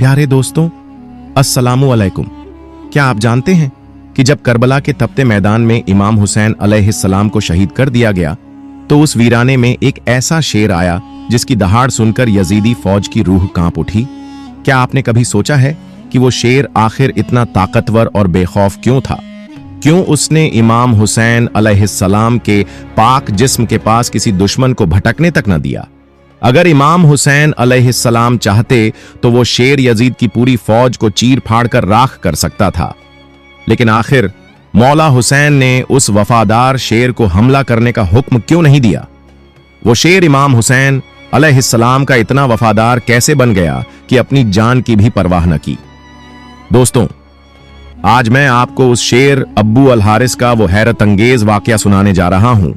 प्यारे दोस्तों, अस्सलामु अलैकुम। क्या आप जानते हैं कि जब करबला के तपते मैदान में इमाम हुसैन अलैहिस्सलाम को शहीद कर दिया गया तो उस वीराने में एक ऐसा शेर आया जिसकी दहाड़ सुनकर यजीदी फौज की रूह कांप उठी। क्या आपने कभी सोचा है कि वो शेर आखिर इतना ताकतवर और बेखौफ क्यों था? क्यों उसने इमाम हुसैन अलैहिस्सलाम के पाक जिस्म के पास किसी दुश्मन को भटकने तक न दिया? अगर इमाम हुसैन अलैहिस्सलाम चाहते तो वो शेर यजीद की पूरी फौज को चीर फाड़ कर राख कर सकता था, लेकिन आखिर मौला हुसैन ने उस वफादार शेर को हमला करने का हुक्म क्यों नहीं दिया? वो शेर इमाम हुसैन अलैहिस्सलाम का इतना वफादार कैसे बन गया कि अपनी जान की भी परवाह न की? दोस्तों, आज मैं आपको उस शेर अब्बू अल हारिस का वो हैरत अंगेज वाकया सुनाने जा रहा हूं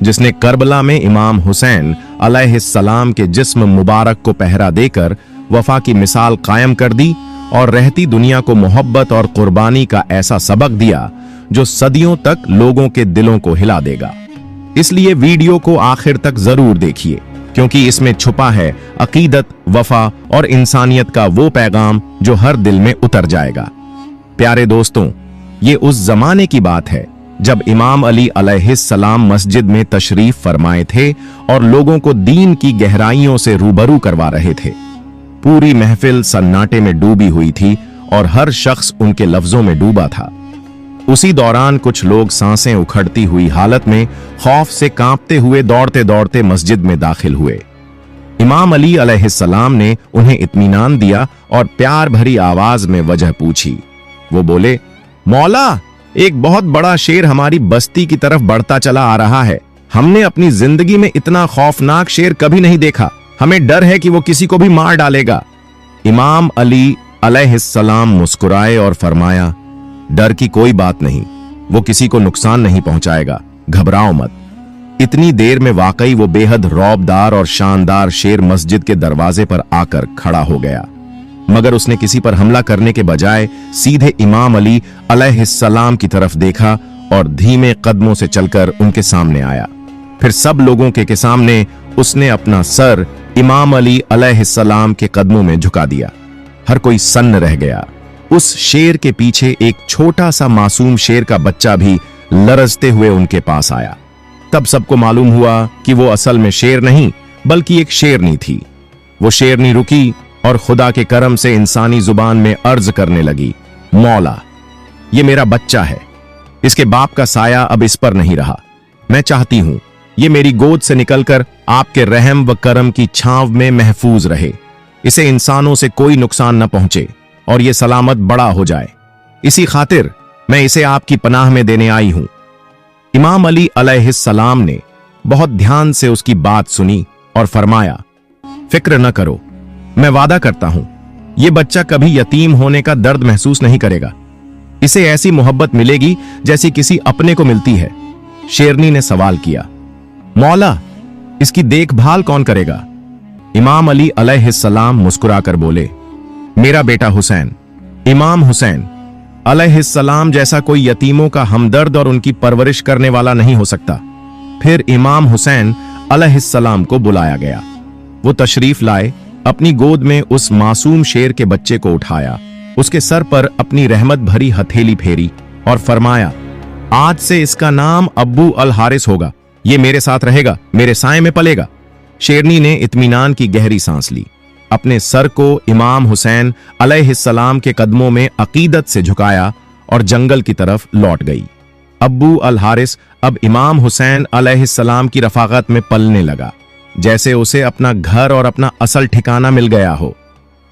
जिसने करबला में इमाम हुसैन अलैहिस्सलाम के जिस्म मुबारक को पहरा देकर वफा की मिसाल कायम कर दी और रहती दुनिया को मोहब्बत और कुर्बानी का ऐसा सबक दिया जो सदियों तक लोगों के दिलों को हिला देगा। इसलिए वीडियो को आखिर तक जरूर देखिए, क्योंकि इसमें छुपा है अकीदत, वफा और इंसानियत का वो पैगाम जो हर दिल में उतर जाएगा। प्यारे दोस्तों, ये उस जमाने की बात है जब इमाम अली अलैहिस्सलाम मस्जिद में तशरीफ फरमाए थे और लोगों को दीन की गहराइयों से रूबरू करवा रहे थे। पूरी महफिल सन्नाटे में डूबी हुई थी और हर शख्स उनके लफ्जों में डूबा था। उसी दौरान कुछ लोग सांसें उखड़ती हुई हालत में खौफ से कांपते हुए दौड़ते दौड़ते मस्जिद में दाखिल हुए। इमाम अली अलैहिस्सलाम ने उन्हें इत्मीनान दिया और प्यार भरी आवाज में वजह पूछी। वो बोले, मौला, एक बहुत बड़ा शेर हमारी बस्ती की तरफ बढ़ता चला आ रहा है। हमने अपनी जिंदगी में इतना खौफनाक शेर कभी नहीं देखा। हमें डर है कि वो किसी को भी मार डालेगा। इमाम अली अलैहिस्सलाम मुस्कुराए और फरमाया, डर की कोई बात नहीं, वो किसी को नुकसान नहीं पहुंचाएगा, घबराओ मत। इतनी देर में वाकई वो बेहद रौबदार और शानदार शेर मस्जिद के दरवाजे पर आकर खड़ा हो गया, मगर उसने किसी पर हमला करने के बजाय सीधे इमाम अली अलैहिस्सलाम की तरफ देखा और धीमे कदमों से चलकर उनके सामने आया। फिर सब लोगों के सामने उसने अपना सर इमाम अली अलैहिस्सलाम के कदमों में झुका दिया। हर कोई सन्न रह गया। उस शेर के पीछे एक छोटा सा मासूम शेर का बच्चा भी लरजते हुए उनके पास आया। तब सबको मालूम हुआ कि वो असल में शेर नहीं बल्कि एक शेरनी थी। वो शेरनी रुकी और खुदा के करम से इंसानी जुबान में अर्ज करने लगी, मौला, ये मेरा बच्चा है। इसके बाप का साया अब इस पर नहीं रहा। मैं चाहती हूं ये मेरी गोद से निकलकर आपके रहम व करम की छांव में महफूज रहे। इसे इंसानों से कोई नुकसान न पहुंचे और ये सलामत बड़ा हो जाए। इसी खातिर मैं इसे आपकी पनाह में देने आई हूं। इमाम अली अलैहिस्सलाम ने बहुत ध्यान से उसकी बात सुनी और फरमाया, फिक्र न करो, मैं वादा करता हूं यह बच्चा कभी यतीम होने का दर्द महसूस नहीं करेगा। इसे ऐसी मोहब्बत मिलेगी जैसी किसी अपने को मिलती है। शेरनी ने सवाल किया, मौला, इसकी देखभाल कौन करेगा? इमाम अली अलैहिस्सलाम मुस्कुराकर बोले, मेरा बेटा हुसैन। इमाम हुसैन अलैहिस्सलाम जैसा कोई यतीमों का हमदर्द और उनकी परवरिश करने वाला नहीं हो सकता। फिर इमाम हुसैन अलैहिस्सलाम को बुलाया गया। वो तशरीफ लाए, अपनी गोद में उस मासूम शेर के बच्चे को उठाया, उसके सर पर अपनी रहमत भरी हथेली फेरी और फरमाया, आज से इसका नाम अब्बू अल हारिस होगा। ये मेरे साथ रहेगा, मेरे साए में पलेगा। शेरनी ने इत्मीनान की गहरी सांस ली, अपने सर को इमाम हुसैन अलैहिस्सलाम के कदमों में अकीदत से झुकाया और जंगल की तरफ लौट गई। अब्बू अल हारिस अब इमाम हुसैन अलैहिस्सलाम की रफाकत में पलने लगा, जैसे उसे अपना घर और अपना असल ठिकाना मिल गया हो।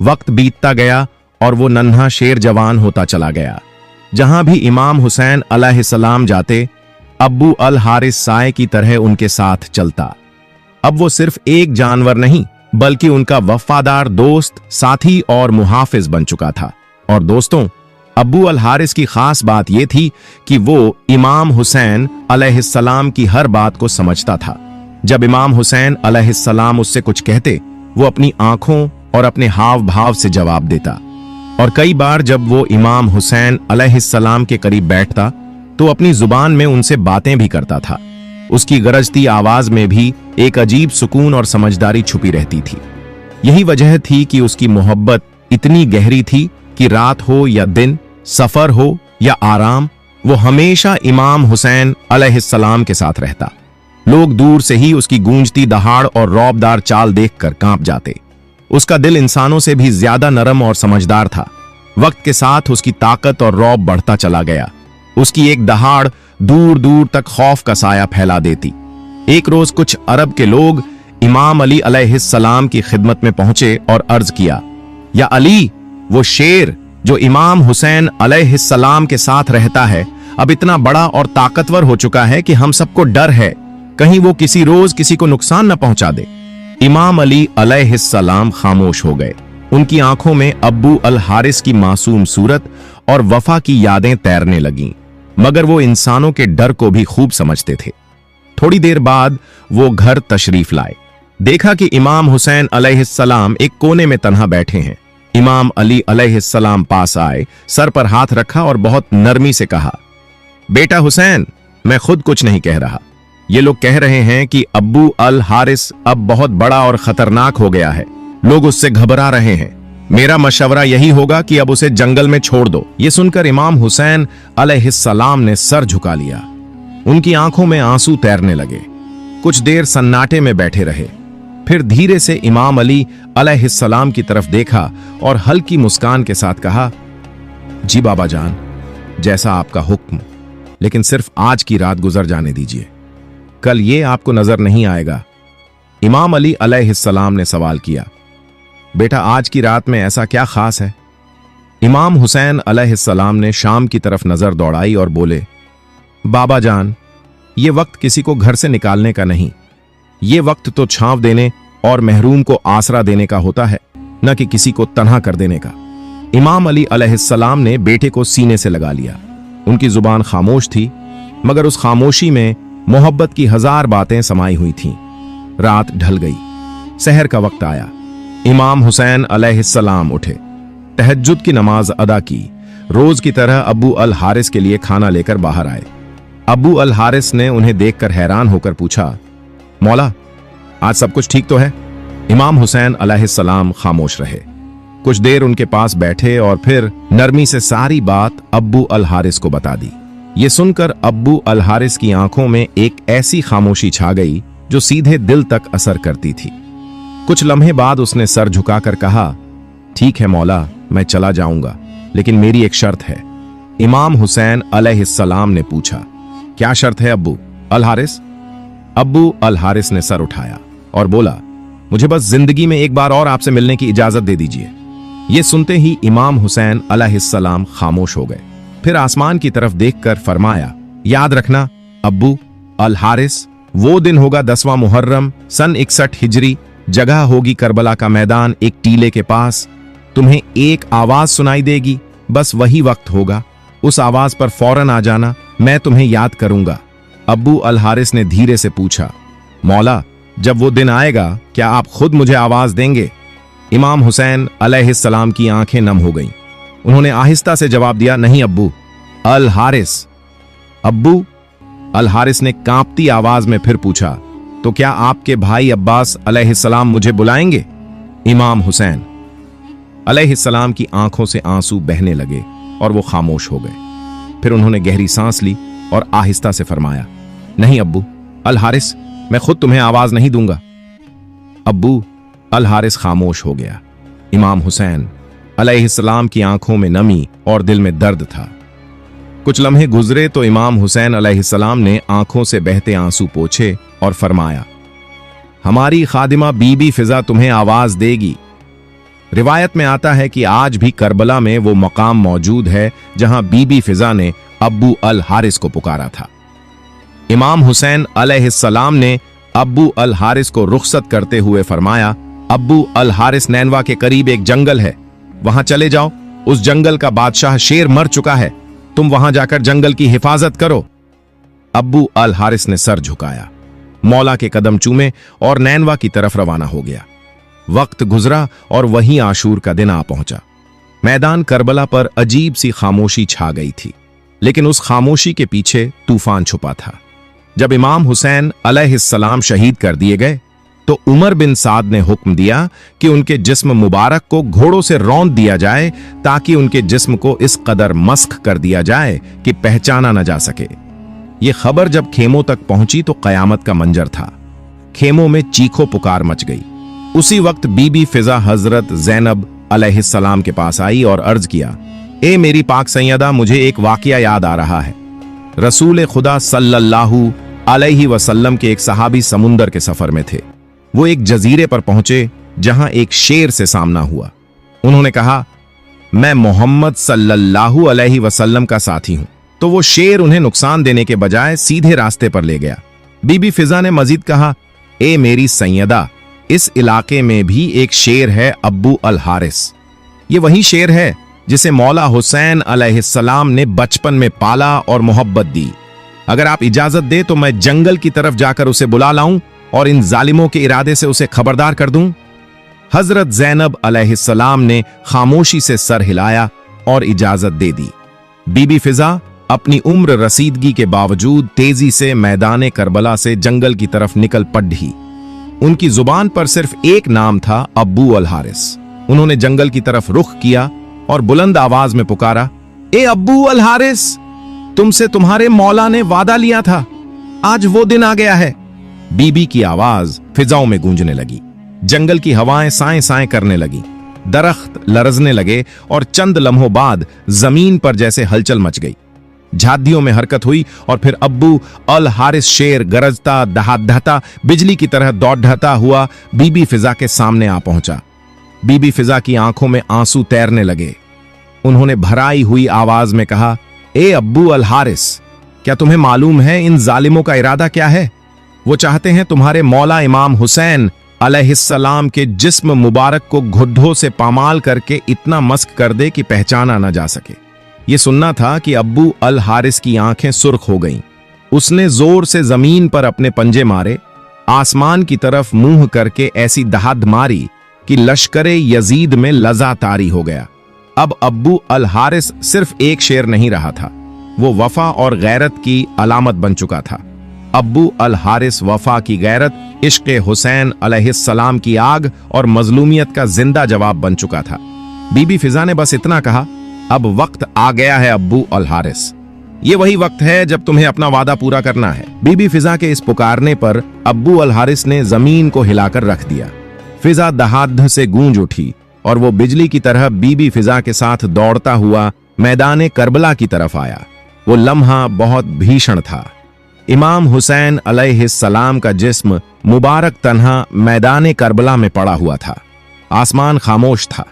वक्त बीतता गया और वो नन्हा शेर जवान होता चला गया। जहां भी इमाम हुसैन अलैहिस्सलाम जाते, अब्बू अल हारिस साए की तरह उनके साथ चलता। अब वो सिर्फ एक जानवर नहीं बल्कि उनका वफादार दोस्त, साथी और मुहाफिज बन चुका था। और दोस्तों, अब्बू अल हारिस की खास बात यह थी कि वो इमाम हुसैन अलैहिस्सलाम की हर बात को समझता था। जब इमाम हुसैन अलैहिस्सलाम उससे कुछ कहते, वो अपनी आंखों और अपने हाव भाव से जवाब देता। और कई बार जब वो इमाम हुसैन अलैहिस्सलाम के करीब बैठता तो अपनी जुबान में उनसे बातें भी करता था। उसकी गरजती आवाज में भी एक अजीब सुकून और समझदारी छुपी रहती थी। यही वजह थी कि उसकी मोहब्बत इतनी गहरी थी कि रात हो या दिन, सफर हो या आराम, वो हमेशा इमाम हुसैन अलैहिस्सलाम के साथ रहता। लोग दूर से ही उसकी गूंजती दहाड़ और रौबदार चाल देखकर कांप जाते। उसका दिल इंसानों से भी ज्यादा नरम और समझदार था। वक्त के साथ उसकी ताकत और रौब बढ़ता चला गया। उसकी एक दहाड़ दूर दूर तक खौफ का साया फैला देती। एक रोज कुछ अरब के लोग इमाम अली अलैहिस्सलाम की खिदमत में पहुंचे और अर्ज किया, या अली, वो शेर जो इमाम हुसैन अलैहिस्सलाम के साथ रहता है अब इतना बड़ा और ताकतवर हो चुका है कि हम सबको डर है कहीं वो किसी रोज किसी को नुकसान न पहुंचा दे। इमाम अली अलैहिस्सलाम खामोश हो गए। उनकी आंखों में अब्बू अल हारिस की मासूम सूरत और वफा की यादें तैरने लगीं, मगर वो इंसानों के डर को भी खूब समझते थे। थोड़ी देर बाद वो घर तशरीफ लाए। देखा कि इमाम हुसैन अलैहिस्सलाम एक कोने में तन्हा बैठे हैं। इमाम अली अलैहिस्सलाम पास आए, सर पर हाथ रखा और बहुत नरमी से कहा, बेटा हुसैन, मैं खुद कुछ नहीं कह रहा। ये लोग कह रहे हैं कि अब्बू अल हारिस अब बहुत बड़ा और खतरनाक हो गया है, लोग उससे घबरा रहे हैं। मेरा मशवरा यही होगा कि अब उसे जंगल में छोड़ दो। ये सुनकर इमाम हुसैन अलैहिस्सलाम ने सर झुका लिया। उनकी आंखों में आंसू तैरने लगे। कुछ देर सन्नाटे में बैठे रहे, फिर धीरे से इमाम अली अलैहिस्सलाम की तरफ देखा और हल्की मुस्कान के साथ कहा, जी बाबा जान, जैसा आपका हुक्म, लेकिन सिर्फ आज की रात गुजर जाने दीजिए, कल ये आपको नजर नहीं आएगा। इमाम अली अलैहिस्सलाम ने सवाल किया, बेटा आज की रात में ऐसा क्या खास है? इमाम हुसैन अलैहिस्सलाम ने शाम की तरफ नजर दौड़ाई और बोले, बाबा जान, ये वक्त किसी को घर से निकालने का नहीं, ये वक्त तो छांव देने और महरूम को आसरा देने का होता है, न कि किसी को तन्हा कर देने का। इमाम अली अलैहिस्सलाम ने बेटे को सीने से लगा लिया। उनकी जुबान खामोश थी, मगर उस खामोशी में मोहब्बत की हजार बातें समाई हुई थीं। रात ढल गई, सहर का वक्त आया। इमाम हुसैन अलैहिस्सलाम उठे, तहज्जुद की नमाज अदा की। रोज की तरह अब्बू अल हारिस के लिए खाना लेकर बाहर आए। अब्बू अल हारिस ने उन्हें देखकर हैरान होकर पूछा, मौला, आज सब कुछ ठीक तो है? इमाम हुसैन अलैहिस्सलाम खामोश रहे। कुछ देर उनके पास बैठे और फिर नरमी से सारी बात अब्बू अल हारिस को बता दी। ये सुनकर अब्बू अल हारिस की आंखों में एक ऐसी खामोशी छा गई जो सीधे दिल तक असर करती थी। कुछ लम्हे बाद उसने सर झुकाकर कहा, ठीक है मौला, मैं चला जाऊंगा, लेकिन मेरी एक शर्त है। इमाम हुसैन अलैहिस्सलाम ने पूछा, क्या शर्त है अब्बू अल हारिस? अब्बू अल हारिस ने सर उठाया और बोला, मुझे बस जिंदगी में एक बार और आपसे मिलने की इजाजत दे दीजिए। ये सुनते ही इमाम हुसैन अलैहिस्सलाम खामोश हो गए। फिर आसमान की तरफ देखकर फरमाया, याद रखना अब्बू अल हारिस, वो दिन होगा 10वां मुहर्रम सन 61 हिजरी, जगह होगी करबला का मैदान एक टीले के पास। तुम्हें एक आवाज सुनाई देगी, बस वही वक्त होगा, उस आवाज पर फौरन आ जाना, मैं तुम्हें याद करूंगा। अब्बू अल हारिस ने धीरे से पूछा, मौला, जब वो दिन आएगा क्या आप खुद मुझे आवाज देंगे? इमाम हुसैन अलैहिस्सलाम की आंखें नम हो गईं। उन्होंने आहिस्ता से जवाब दिया, नहीं अब्बू अल हारिस। अब्बू अल हारिस ने कांपती आवाज में फिर पूछा, तो क्या आपके भाई अब्बास अलैहिस्सलाम मुझे बुलाएंगे? इमाम हुसैन अलैहिस्सलाम की आंखों से आंसू बहने लगे और वो खामोश हो गए। फिर उन्होंने गहरी सांस ली और आहिस्ता से फरमाया, नहीं अब्बू अल हारिस, मैं खुद तुम्हें आवाज नहीं दूंगा। अब्बू अल हारिस खामोश हो गया। इमाम हुसैन अलैहिस्सलाम की आंखों में नमी और दिल में दर्द था। कुछ लम्हे गुजरे तो इमाम हुसैन अलैहिस्सलाम ने आंखों से बहते आंसू पोंछे और फरमाया, हमारी खादिमा बीबी फिजा तुम्हें आवाज देगी। रिवायत में आता है कि आज भी करबला में वो मकाम मौजूद है जहां बीबी फिजा ने अब्बू अल हारिस को पुकारा था। इमाम हुसैन अलैहिस्सलाम ने अब्बू अल हारिस को रुखसत करते हुए फरमाया, अब्बू अल हारिस, नैनवा के करीब एक जंगल है, वहां चले जाओ। उस जंगल का बादशाह शेर मर चुका है, तुम वहां जाकर जंगल की हिफाजत करो। अब्बू अल हारिस ने सर झुकाया, मौला के कदम चूमे और नैनवा की तरफ रवाना हो गया। वक्त गुजरा और वहीं आशूर का दिन आ पहुंचा। मैदान करबला पर अजीब सी खामोशी छा गई थी, लेकिन उस खामोशी के पीछे तूफान छुपा था। जब इमाम हुसैन अलैहिस्सलाम शहीद कर दिए गए तो उमर बिन साद ने हुक्म दिया कि उनके जिस्म मुबारक को घोड़ों से रौंद दिया जाए ताकि उनके जिस्म को इस कदर मस्ख कर दिया जाए कि पहचाना न जा सके। ये खबर जब खेमों तक पहुंची तो कयामत का मंजर था। खेमों में चीखो पुकार मच गई। उसी वक्त बीबी फिजा हजरत जैनब अलैहिस्सलाम के पास आई और अर्ज किया, ए मेरी पाक सैयदा, मुझे एक वाकया याद आ रहा है। रसूल खुदा सल्लल्लाहु अलैहि वसल्लम के एक सहाबी समुंदर के सफर में थे। वो एक जजीरे पर पहुंचे जहां एक शेर से सामना हुआ। उन्होंने कहा, मैं मोहम्मद सल्लल्लाहु अलैहि वसल्लम का साथी हूं। तो वो शेर उन्हें नुकसान देने के बजाय सीधे रास्ते पर ले गया। बीबी फिजा ने मजीद कहा, ए मेरी सैयदा, इस इलाके में भी एक शेर है, अब्बू अल हारिस। ये वही शेर है जिसे मौला हुसैन अलैहिस्सलाम ने बचपन में पाला और मोहब्बत दी। अगर आप इजाजत दे तो मैं जंगल की तरफ जाकर उसे बुला लाऊं और इन जालिमों के इरादे से उसे खबरदार कर दूं। हजरत जैनब अलैहिस्सलाम ने खामोशी से सर हिलाया और इजाजत दे दी। बीबी फिजा अपनी उम्र रसीदगी के बावजूद तेजी से मैदान करबला से जंगल की तरफ निकल पड़ी। उनकी जुबान पर सिर्फ एक नाम था, अब्बू अल हारिस। उन्होंने जंगल की तरफ रुख किया और बुलंद आवाज में पुकारा, ए अब्बू अल हारिस, तुमसे तुम्हारे मौला ने वादा लिया था, आज वो दिन आ गया है। बीबी की आवाज फिजाओं में गूंजने लगी। जंगल की हवाएं साएं साएं करने लगी। दरख्त लरजने लगे और चंद लम्हों बाद जमीन पर जैसे हलचल मच गई। झादियों में हरकत हुई और फिर अब्बू अल हारिस शेर गरजता दहादहता बिजली की तरह दौड़ता हुआ बीबी फिजा के सामने आ पहुंचा। बीबी फिजा की आंखों में आंसू तैरने लगे। उन्होंने भराई हुई आवाज में कहा, ए अब्बू अल हारिस, क्या तुम्हें मालूम है इन जालिमों का इरादा क्या है? वो चाहते हैं तुम्हारे मौला इमाम हुसैन अलैहिस्सलाम के जिस्म मुबारक को घुड्ढों से पामाल करके इतना मस्क कर दे कि पहचाना न जा सके। ये सुनना था कि अब्बू अल हारिस की आंखें सुर्ख हो गईं। उसने जोर से जमीन पर अपने पंजे मारे, आसमान की तरफ मुंह करके ऐसी दहाड़ मारी कि लश्करे यजीद में लजा तारी हो गया। अब अब्बू अल हारिस सिर्फ एक शेर नहीं रहा था, वो वफा और गैरत की अलामत बन चुका था। अब्बू अल हारिस वफा की गैरत, इश्क हुसैन अलैहिस्सलाम की आग और मजलूमियत का जिंदा जवाब बन चुका था। बीबी फिजा ने बस इतना कहा, अब वक्त आ गया है अब्बू अल हारिस, ये वही वक्त है जब तुम्हें अपना वादा पूरा करना है। बीबी फिजा के इस पुकारने पर अब्बू अल हारिस ने जमीन को हिलाकर रख दिया। फिजा दहाड़ से गूंज उठी और वो बिजली की तरह बीबी फिजा के साथ दौड़ता हुआ मैदान करबला की तरफ आया। वो लम्हा बहुत भीषण था। इमाम हुसैन अलैहिस्सलाम का जिस्म मुबारक तन्हा मैदान करबला में पड़ा हुआ था। आसमान खामोश था,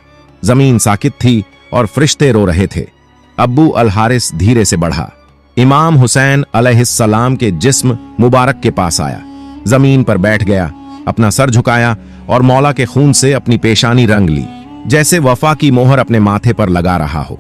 जमीन साकित थी और फरिश्ते रो रहे थे। अब्बू अल हारिस धीरे से बढ़ा, इमाम हुसैन अलैहिस्सलाम के जिस्म मुबारक के पास आया, जमीन पर बैठ गया, अपना सर झुकाया और मौला के खून से अपनी पेशानी रंग ली, जैसे वफा की मोहर अपने माथे पर लगा रहा हो।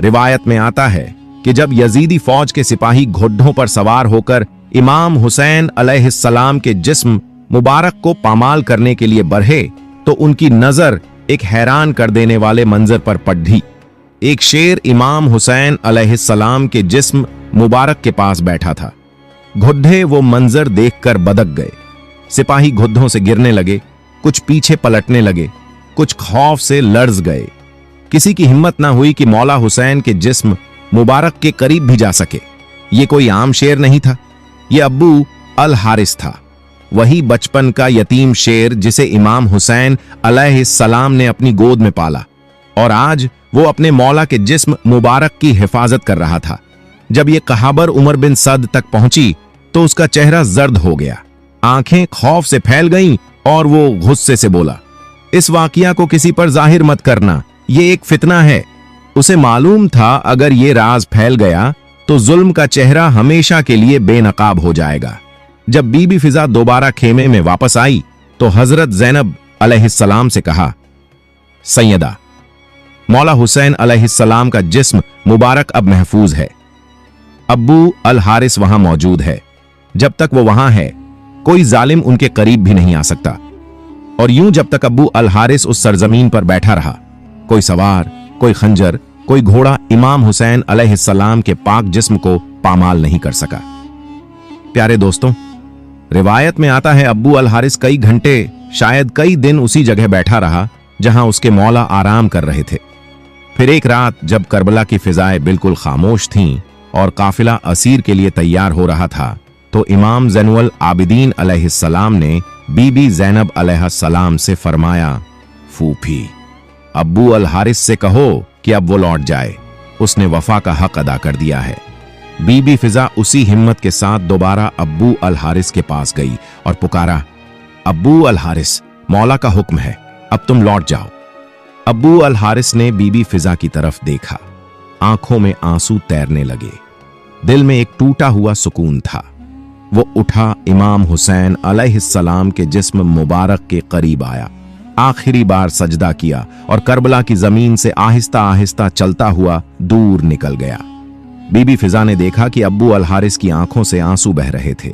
रिवायत में आता है कि जब यजीदी फौज के सिपाही घोड़ों पर सवार होकर इमाम हुसैन अलैहिस्सलाम के जिस्म मुबारक को पामाल करने के लिए बढ़े तो उनकी नजर एक हैरान कर देने वाले मंजर पर पड़ी। एक शेर इमाम हुसैन अलैहिस्सलाम के जिस्म मुबारक के पास बैठा था। घुड्ढे वो मंजर देखकर बदक गए। सिपाही घुड्ढों से गिरने लगे, कुछ पीछे पलटने लगे, कुछ खौफ से लर्ज गए। किसी की हिम्मत ना हुई कि मौला हुसैन के जिस्म मुबारक के करीब भी जा सके। ये कोई आम शेर नहीं था, ये अब्बू अल हारिस था, वही बचपन का यतीम शेर जिसे इमाम हुसैन अलैहिस्सलाम ने अपनी गोद में पाला और आज वो अपने मौला के जिस्म मुबारक की हिफाजत कर रहा था। जब ये खबर उमर बिन सद तक पहुंची तो उसका चेहरा जर्द हो गया, आंखें खौफ से फैल गईं और वो गुस्से से बोला, इस वाकया को किसी पर जाहिर मत करना, ये एक फितना है। उसे मालूम था अगर ये राज फैल गया तो जुल्म का चेहरा हमेशा के लिए बेनकाब हो जाएगा। जब बीबी फिजा दोबारा खेमे में वापस आई तो हजरत जैनब अलैहिस्सलाम से कहा, सैयदा, मौला हुसैन अलैहिस्सलाम का जिस्म मुबारक अब महफूज है। अब्बू अल हारिस वहां मौजूद है। जब तक वो वहां है कोई जालिम उनके करीब भी नहीं आ सकता। और यूं जब तक अब्बू अल हारिस उस सरजमीन पर बैठा रहा, कोई सवार, कोई खंजर, कोई घोड़ा इमाम हुसैन अलैहिस्सलाम के पाक जिस्म को पामाल नहीं कर सका। प्यारे दोस्तों, रिवायत में आता है अब्बू अल हारिस कई घंटे, शायद कई दिन उसी जगह बैठा रहा जहां उसके मौला आराम कर रहे थे। फिर एक रात जब करबला की फिजाएं बिल्कुल खामोश थीं और काफिला असीर के लिए तैयार हो रहा था, तो इमाम ज़ैनुल आबिदीन अलैहिस्सलाम ने बीबी ज़ैनब अलैहिस्सलाम से फरमाया, फूफी, अब्बू अल हारिस से कहो कि अब वो लौट जाए, उसने वफा का हक अदा कर दिया है। बीबी फिजा उसी हिम्मत के साथ दोबारा अब्बू अल हारिस के पास गई और पुकारा, अब्बू अल हारिस, मौला का हुक्म है, अब तुम लौट जाओ। अब्बू अल हारिस ने बीबी फिजा की तरफ देखा, आंखों में आंसू तैरने लगे, दिल में एक टूटा हुआ सुकून था। वो उठा, इमाम हुसैन अलैहिस्सलाम के जिस्म मुबारक के करीब आया, आखिरी बार सजदा किया और करबला की जमीन से आहिस्ता आहिस्ता चलता हुआ दूर निकल गया। बीबी फिजा ने देखा कि अब्बू अल हारिस की आंखों से आंसू बह रहे थे।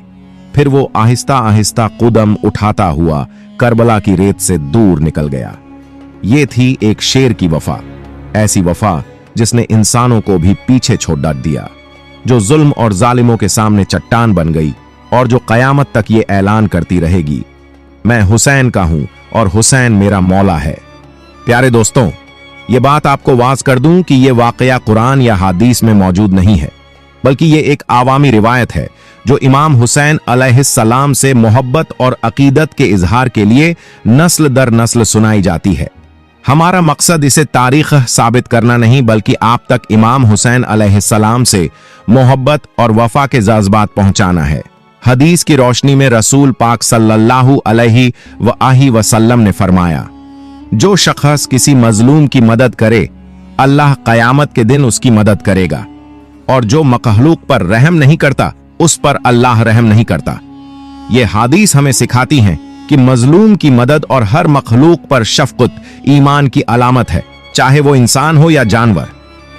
फिर वो आहिस्ता आहिस्ता कदम उठाता हुआ करबला की रेत से दूर निकल गया। ये थी एक शेर की वफा, ऐसी वफा जिसने इंसानों को भी पीछे छोड़ दिया, जो जुल्म और जालिमों के सामने चट्टान बन गई और जो कयामत तक ये ऐलान करती रहेगी, मैं हुसैन का हूं और हुसैन मेरा मौला है। प्यारे दोस्तों, ये बात आपको वाज कर दूं कि ये वाकया कुरान या हदीस में मौजूद नहीं है, बल्कि ये एक आवामी रिवायत है जो इमाम हुसैन अलैहिस्सलाम से मोहब्बत और अकीदत के इजहार के लिए नस्ल दर नस्ल सुनाई जाती है। हमारा मकसद इसे तारीख साबित करना नहीं, बल्कि आप तक इमाम हुसैन अलैहिस्सलाम से मोहब्बत और वफा के जज्बात पहुंचाना है। हदीस की रोशनी में रसूल पाक सल्लल्लाहु अलैहि वसल्लम ने फरमाया, जो शख्स किसी मजलूम की मदद करे, अल्लाह कयामत के दिन उसकी मदद करेगा, और जो मखलूक पर रहम नहीं करता, उस पर अल्लाह रहम नहीं करता। ये हदीस हमें सिखाती हैं कि मजलूम की मदद और हर मखलूक पर शफकत ईमान की अलामत है, चाहे वो इंसान हो या जानवर।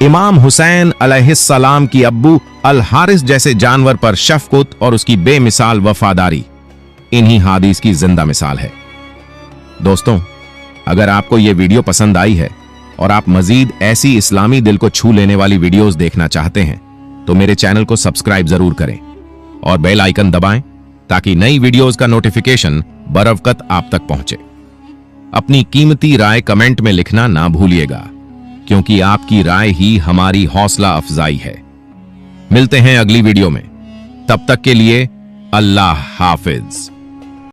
इमाम हुसैन अलैहिस्सलाम की अब्बू अल हारिस जैसे जानवर पर शफकत और उसकी बेमिसाल वफादारी इन्हीं हदीस की जिंदा मिसाल है। दोस्तों, अगर आपको यह वीडियो पसंद आई है और आप मजीद ऐसी इस्लामी दिल को छू लेने वाली वीडियोस देखना चाहते हैं, तो मेरे चैनल को सब्सक्राइब जरूर करें और बेल आइकन दबाएं ताकि नई वीडियोस का नोटिफिकेशन बरवकत आप तक पहुंचे। अपनी कीमती राय कमेंट में लिखना ना भूलिएगा, क्योंकि आपकी राय ही हमारी हौसला अफजाई है। मिलते हैं अगली वीडियो में, तब तक के लिए अल्लाह हाफिज।